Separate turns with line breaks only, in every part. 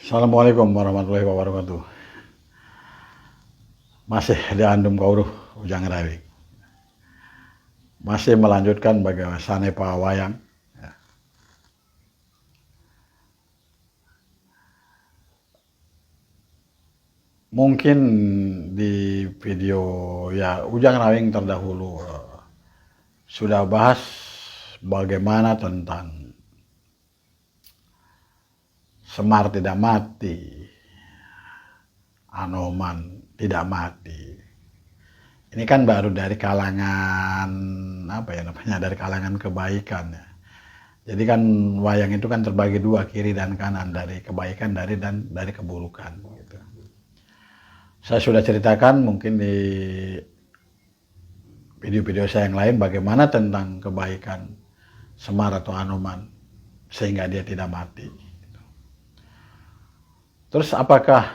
Assalamualaikum warahmatullahi wabarakatuh. Masih di Andum Kauruh Ujang Rawik. Masih melanjutkan bagaimana sanepa wayang. Mungkin di video Ujang Rawik terdahulu sudah bahas bagaimana tentang Semar tidak mati, Anoman tidak mati. Ini kan baru dari kalangan dari kalangan kebaikan ya. Jadi kan wayang itu kan terbagi dua, kiri dan kanan, dari kebaikan dari keburukan gitu. Saya sudah ceritakan mungkin di video-video saya yang lain bagaimana tentang kebaikan Semar atau Anoman sehingga dia tidak mati. Terus apakah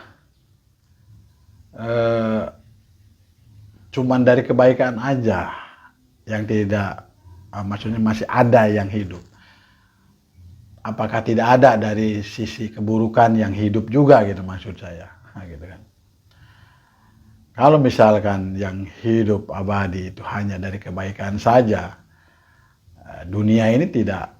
cuman dari kebaikan aja yang tidak, maksudnya masih ada yang hidup? Apakah tidak ada dari sisi keburukan yang hidup juga gitu maksud saya, gitu kan? Kalau misalkan yang hidup abadi itu hanya dari kebaikan saja, dunia ini tidak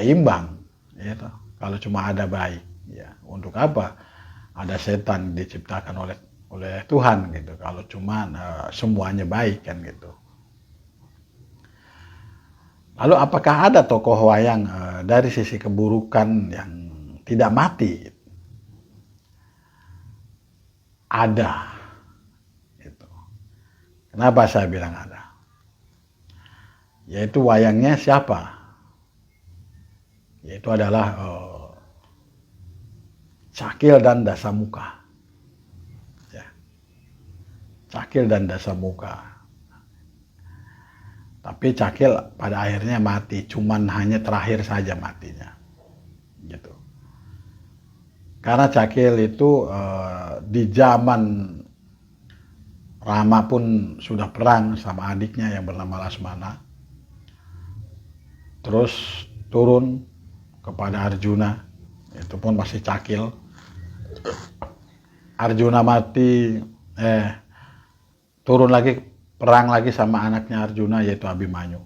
imbang, ya toh. Kalau cuma ada baik, ya untuk apa ada setan diciptakan oleh Tuhan gitu? Kalau cuma semuanya baik kan gitu. Lalu apakah ada tokoh wayang dari sisi keburukan yang tidak mati? Ada. Gitu. Kenapa saya bilang ada? Yaitu wayangnya siapa? Yaitu adalah Cakil dan Dasamuka. Ya. Cakil dan Dasamuka. Tapi Cakil pada akhirnya mati, cuman hanya terakhir saja matinya. Gitu. Karena Cakil itu di zaman Rama pun sudah perang sama adiknya yang bernama Lasmana. Terus turun kepada Arjuna, itu pun masih Cakil. Arjuna mati, turun lagi, perang lagi sama anaknya Arjuna yaitu Abimanyu.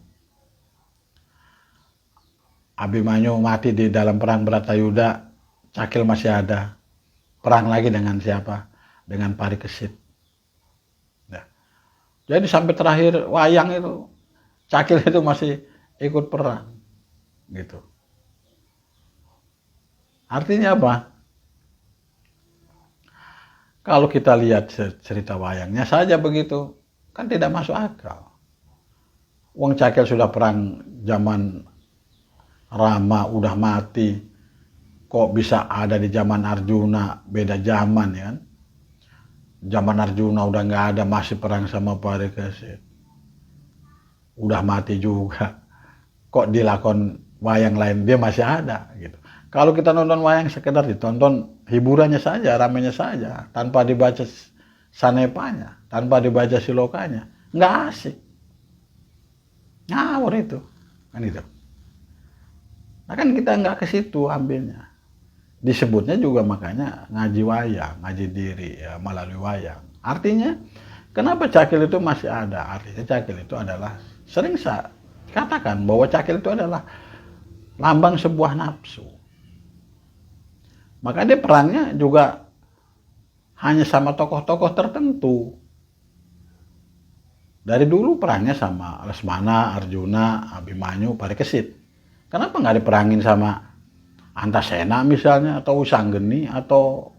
Abimanyu mati di dalam perang Bratayuda, Cakil masih ada. Perang lagi dengan siapa? Dengan Parikesit. Nah, jadi sampai terakhir wayang itu, Cakil itu masih ikut perang. Gitu. Artinya apa? Kalau kita lihat cerita wayangnya saja begitu, kan tidak masuk akal. Wong Cakil sudah perang zaman Rama, udah mati, kok bisa ada di zaman Arjuna? Beda zaman ya kan? Zaman Arjuna udah nggak ada, masih perang sama Parikesit. Udah mati juga. Kok dilakon wayang lain dia masih ada gitu. Kalau kita nonton wayang sekedar ditonton hiburannya saja, ramenya saja, tanpa dibaca sanepanya, tanpa dibaca silokanya, nggak asik. Ngawur itu, kan itu. Nah kan kita nggak ke situ ambilnya. Disebutnya juga makanya ngaji wayang, ngaji diri ya, melalui wayang. Artinya kenapa Cakil itu masih ada? Artinya Cakil itu adalah, sering saya katakan bahwa Cakil itu adalah lambang sebuah nafsu. Maka dia perangnya juga hanya sama tokoh-tokoh tertentu. Dari dulu perangnya sama Lasmana, Arjuna, Abimanyu, Parikesit. Kenapa nggak diperangin sama Antasena misalnya, atau Usanggeni, atau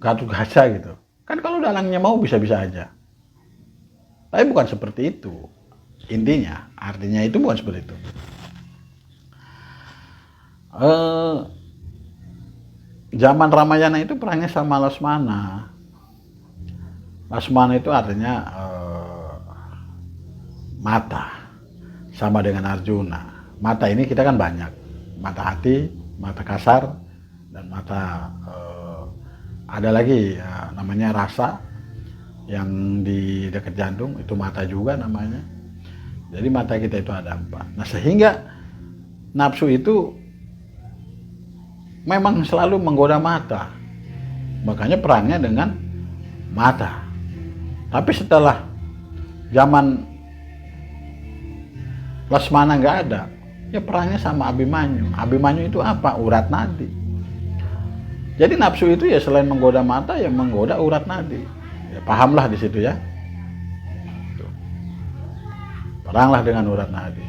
Gatotkaca gitu? Kan kalau dalangnya mau bisa-bisa aja. Tapi bukan seperti itu. Intinya, artinya itu bukan seperti itu. Zaman Ramayana itu perangnya sama Lasmana. Lasmana itu artinya mata, sama dengan Arjuna. Mata ini kita kan banyak, mata hati, mata kasar, dan mata ada lagi namanya rasa yang di dekat jantung, itu mata juga namanya. Jadi mata kita itu ada 4. Nah sehingga nafsu itu memang selalu menggoda mata. Makanya perangnya dengan mata. Tapi setelah zaman Lesmana nggak ada, ya perangnya sama Abimanyu. Abimanyu itu apa? Urat nadi. Jadi nafsu itu ya selain menggoda mata, ya menggoda urat nadi. Ya, pahamlah di situ ya. Peranglah dengan urat nadi.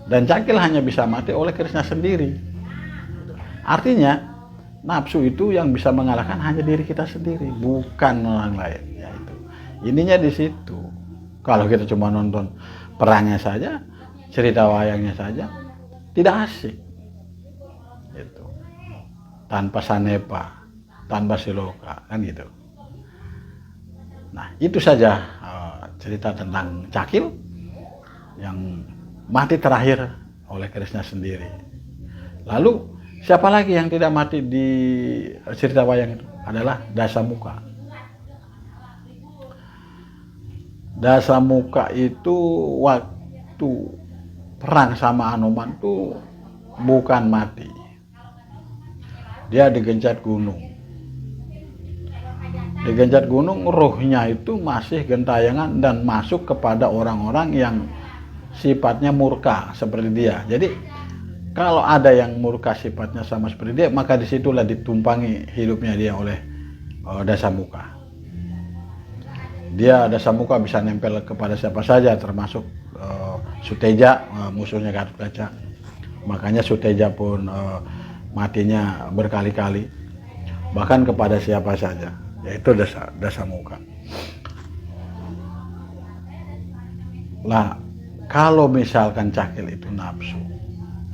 Dan Cakil hanya bisa mati oleh Krishna sendiri. Artinya nafsu itu yang bisa mengalahkan hanya diri kita sendiri, bukan orang lain. Ya itu. Ininya di situ. Kalau kita cuma nonton perangnya saja, cerita wayangnya saja, tidak asik. Itu. Tanpa sanepa, tanpa siloka, kan gitu. Nah, itu saja cerita tentang Cakil yang mati terakhir oleh Krishna sendiri. Lalu siapa lagi yang tidak mati di cerita wayang itu? Adalah Dasamuka. Dasamuka itu waktu perang sama Hanuman tuh bukan mati. Dia digencat gunung. Digencat gunung, rohnya itu masih gentayangan dan masuk kepada orang-orang yang sifatnya murka seperti dia. Jadi kalau ada yang murka sifatnya sama seperti dia, maka disitulah ditumpangi hidupnya dia oleh Dasamuka. Dia Dasamuka bisa nempel kepada siapa saja, termasuk Suteja, musuhnya Gatotkaca. Makanya Suteja pun matinya berkali-kali, bahkan kepada siapa saja, yaitu Dasamuka. Lah, kalau misalkan Cakil itu nafsu,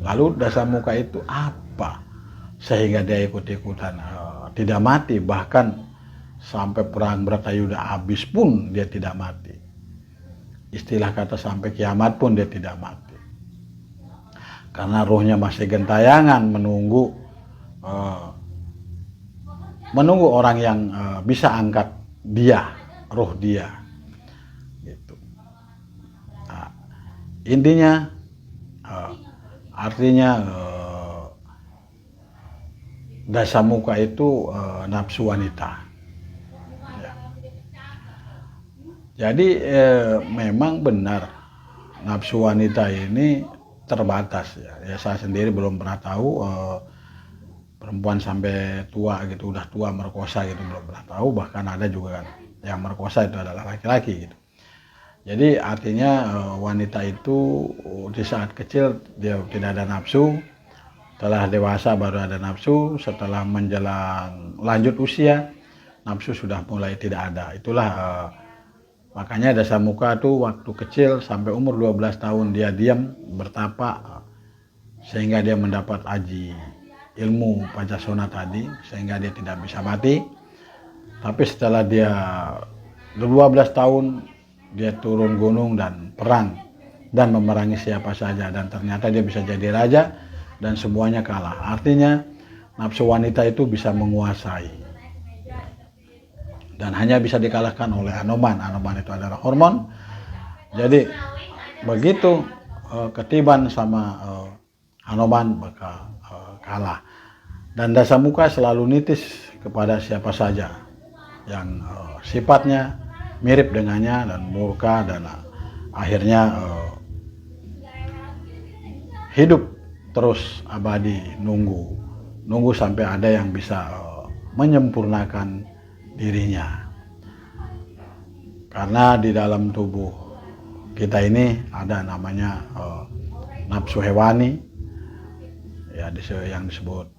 lalu Dasamuka itu apa sehingga dia ikut-ikutan tidak mati, bahkan sampai perang Bratayuda habis pun dia tidak mati. Istilah kata sampai kiamat pun dia tidak mati. Karena rohnya masih gentayangan menunggu orang yang bisa angkat dia, roh dia. Gitu. Nah, intinya artinya Dasamuka itu nafsu wanita. Ya. Jadi memang benar nafsu wanita ini terbatas ya. Ya saya sendiri belum pernah tahu perempuan sampai tua gitu, udah tua merkosa gitu, belum pernah tahu. Bahkan ada juga kan yang merkosa itu adalah laki-laki gitu. Jadi artinya wanita itu di saat kecil dia tidak ada nafsu, setelah dewasa baru ada nafsu, setelah menjelang lanjut usia nafsu sudah mulai tidak ada. Itulah makanya Dasamuka tuh waktu kecil sampai umur 12 tahun dia diam bertapa sehingga dia mendapat aji ilmu Pancasona tadi, sehingga dia tidak bisa mati. Tapi setelah dia 12 tahun dia turun gunung dan perang dan memerangi siapa saja, dan ternyata dia bisa jadi raja dan semuanya kalah. Artinya nafsu wanita itu bisa menguasai dan hanya bisa dikalahkan oleh Hanuman. Hanuman itu adalah hormon. Jadi begitu ketiban sama Hanuman maka kalah. Dan Dasamuka selalu nitis kepada siapa saja yang sifatnya mirip dengannya dan murka, dan akhirnya hidup terus abadi nunggu sampai ada yang bisa menyempurnakan dirinya. Karena di dalam tubuh kita ini ada namanya nafsu hewani ya, yang disebut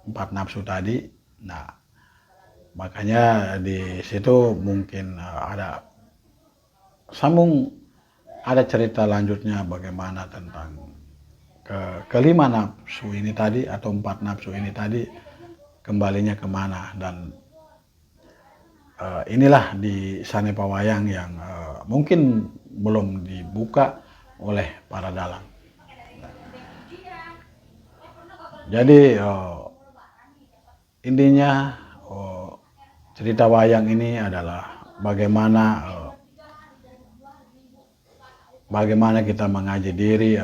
4 nafsu tadi. Nah, makanya di situ mungkin ada cerita lanjutnya bagaimana tentang kelima nafsu ini tadi atau 4 nafsu ini tadi kembalinya kemana. Dan inilah di Sanepa Wayang yang mungkin belum dibuka oleh para dalang. Jadi intinya cerita wayang ini adalah bagaimana kita mengaji diri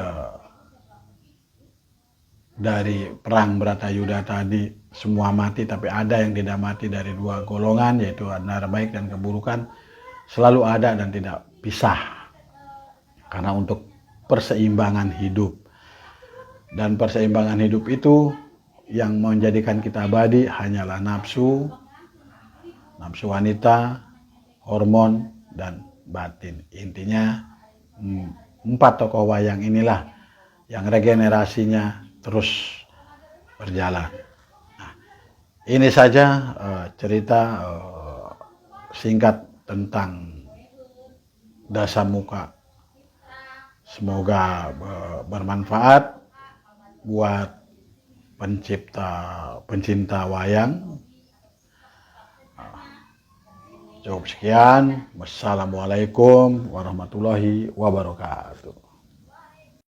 dari perang Bratayuda tadi semua mati, tapi ada yang tidak mati dari dua golongan, yaitu antara baik dan keburukan, selalu ada dan tidak pisah. Karena untuk perseimbangan hidup. Dan perseimbangan hidup itu yang menjadikan kita abadi hanyalah nafsu wanita, hormon, dan batin. Intinya 4 tokoh wayang inilah yang regenerasinya terus berjalan. Nah, ini saja cerita singkat tentang Dasamuka. Semoga bermanfaat buat pencinta wayang. Cukup sekian. Wassalamualaikum warahmatullahi wabarakatuh.